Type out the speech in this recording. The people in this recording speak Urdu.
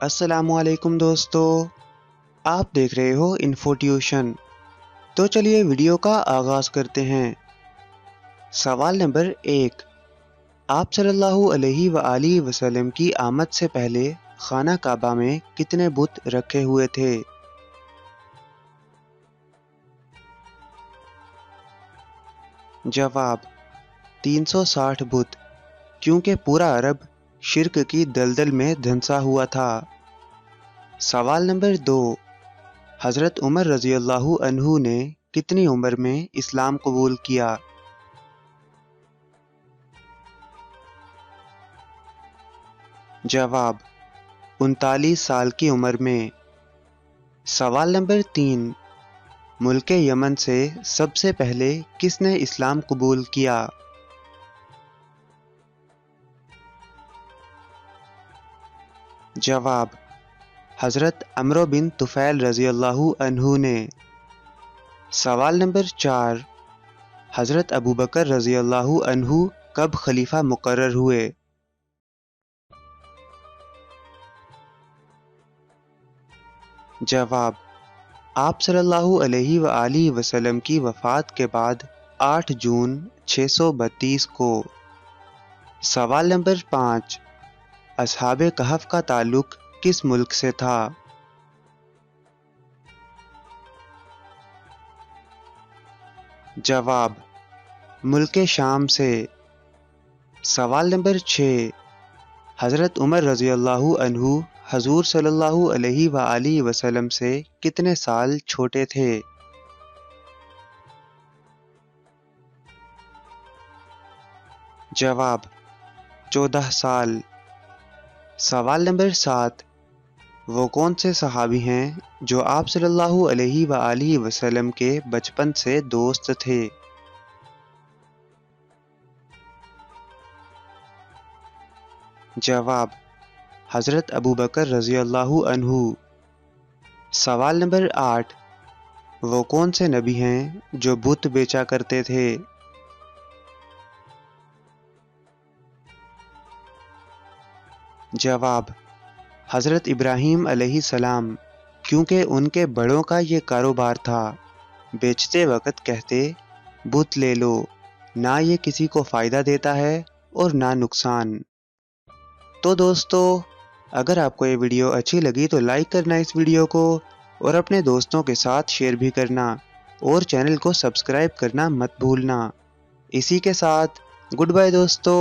السلام علیکم دوستو، آپ دیکھ رہے ہو انفو ٹیوشن۔ تو چلیے ویڈیو کا آغاز کرتے ہیں۔ سوال نمبر 1، آپ صلی اللہ علیہ وآلہ وسلم کی آمد سے پہلے خانہ کعبہ میں کتنے بت رکھے ہوئے تھے؟ جواب 360 بت، کیونکہ پورا عرب شرک کی دلدل میں دھنسا ہوا تھا۔ سوال نمبر 2، حضرت عمر رضی اللہ عنہ نے کتنی عمر میں اسلام قبول کیا؟ جواب 39 سال کی عمر میں۔ سوال نمبر 3، ملک یمن سے سب سے پہلے کس نے اسلام قبول کیا؟ جواب حضرت عمرو بن طفیل رضی اللہ عنہ نے۔ سوال نمبر 4، حضرت ابوبکر رضی اللہ عنہ کب خلیفہ مقرر ہوئے؟ جواب آپ صلی اللہ علیہ وآلہ وسلم کی وفات کے بعد 8 جون 632 کو۔ سوال نمبر 5، اصحاب کہف کا تعلق کس ملک سے تھا؟ جواب ملک شام سے۔ سوال نمبر 6، حضرت عمر رضی اللہ عنہ حضور صلی اللہ علیہ وآلہ وسلم سے کتنے سال چھوٹے تھے؟ جواب 14 سال۔ سوال نمبر 7، وہ کون سے صحابی ہیں جو آپ صلی اللہ علیہ وآلہ وسلم کے بچپن سے دوست تھے؟ جواب حضرت ابوبکر رضی اللہ عنہ۔ سوال نمبر 8، وہ کون سے نبی ہیں جو بت بیچا کرتے تھے؟ جواب حضرت ابراہیم علیہ السلام، کیونکہ ان کے بڑوں کا یہ کاروبار تھا۔ بیچتے وقت کہتے بت لے لو، نہ یہ کسی کو فائدہ دیتا ہے اور نہ نقصان۔ تو دوستو، اگر آپ کو یہ ویڈیو اچھی لگی تو لائک کرنا اس ویڈیو کو، اور اپنے دوستوں کے ساتھ شیئر بھی کرنا، اور چینل کو سبسکرائب کرنا مت بھولنا۔ اسی کے ساتھ گڈ بائے دوستو۔